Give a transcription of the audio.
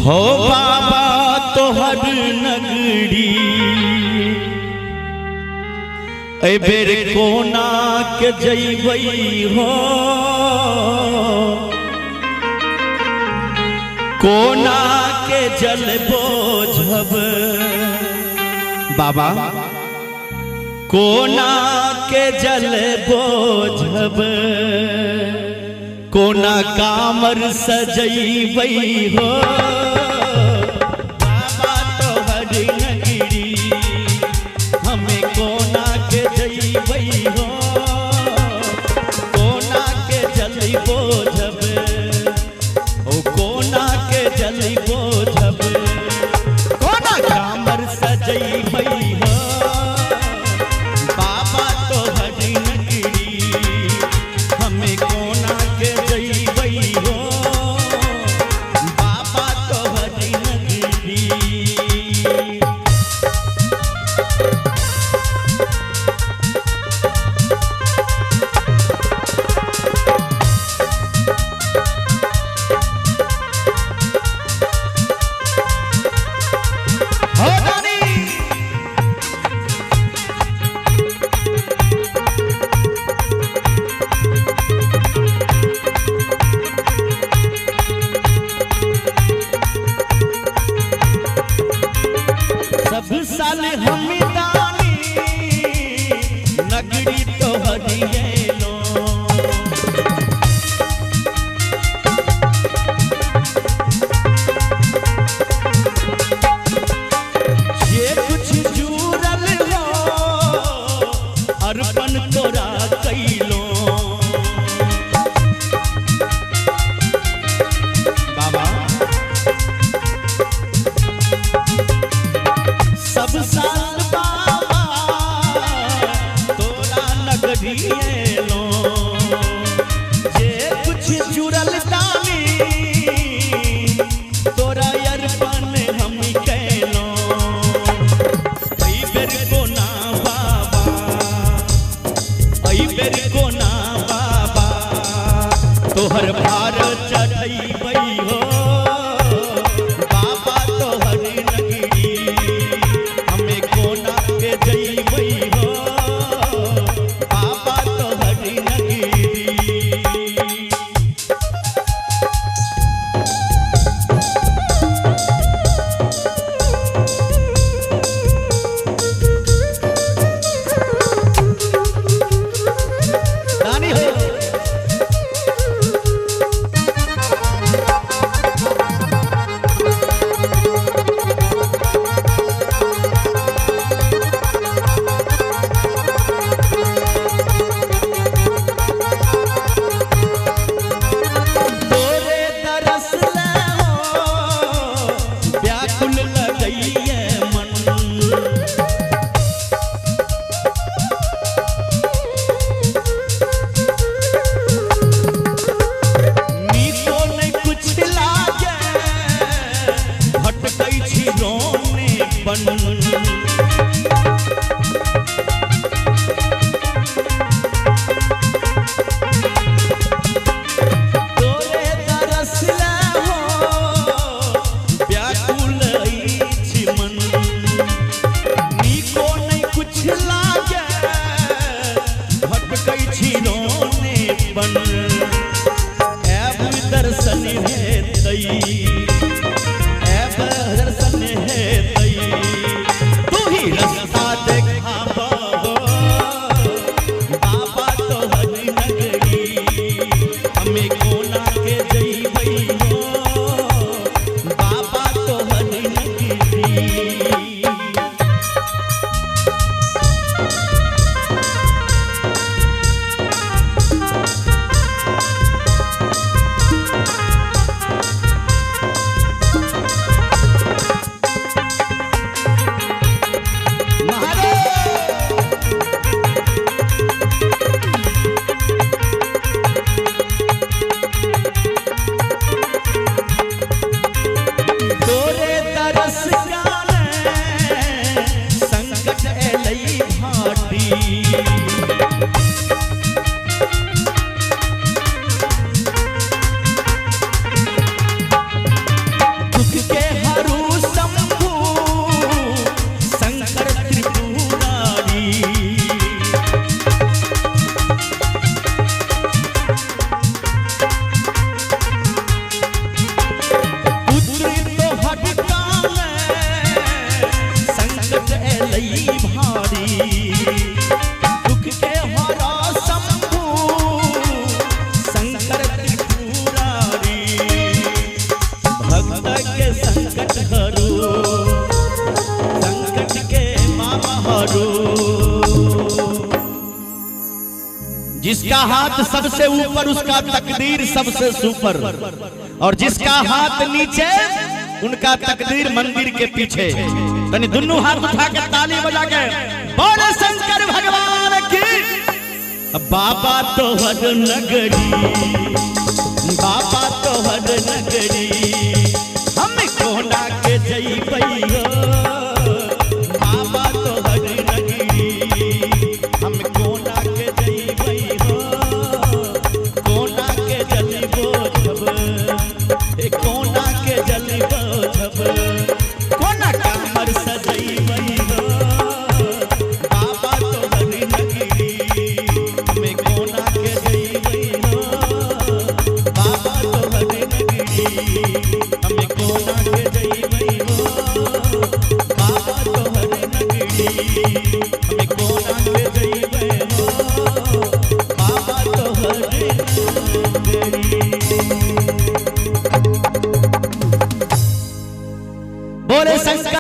हो बाबा तोहर नगरी ए बेर कोना के जइबई हो, कोना के जल बोझब बाबा, कोना के जल बोझब, कोना कामर सजइबई हो बाबा तोहर नगरी हमें कोना के जइबई हो, कोना के जल बोझब ओ कोना के जल बोझब, कोना कामर सजइबई हो बाबा तोहर नगरी हमें कोना के जइबई हो बाबा तोहर नगरी। सब साल हम दानी नगरी तोहरी लो, जे कुछ जुड़ल हो अर्पण तोरा कैलो बाबा। सब साल बाबा तोरा नगरी लो, जे कुछ जुड़ल दानी तोरा अर्पण हम कैलो। अई बेर कोना बाबा, अई बेर कोना बाबा तोहर भार चढ़इबई हो बाबा तोहर नगरी हमें कोना के जइबई हो बाबा तोहर नगरी। रानी हो तोरे दरस ले हो व्याकुल लगइए मन, नीको नहीं कुछ लागे भटकै छी रोने बन। तोरे दरस ले हो व्याकुल अछि मन, नीको नहीं कुछ लागे भटकै छी रोने बन। ऐब दर्शन हेतै, ऐब दर्शन हेतै दुख के हरू शंभु शंकर त्रिपुरारी। पुत्र तो हटकावे संकट एलई भारी। दुख के हरा शंभु शंकर त्रिपुरारी। भक्त के संकट हरो संकट के मामा हरो। जिसका हाथ सबसे ऊपर उसका तकदीर सबसे सुपर, और जिसका हाथ नीचे उनका तकदीर मंदिर के पीछे। यानी दोनों हाथ उठा के ताली बजा के बोले शंकर भगवान की। बाबा तोहर नगरी, बाबा तोहर नगरी, हम कोना के जइबै हो। बाबा तोहर नगरी, हम कोना के जइबै हो। कोना के जइबो जब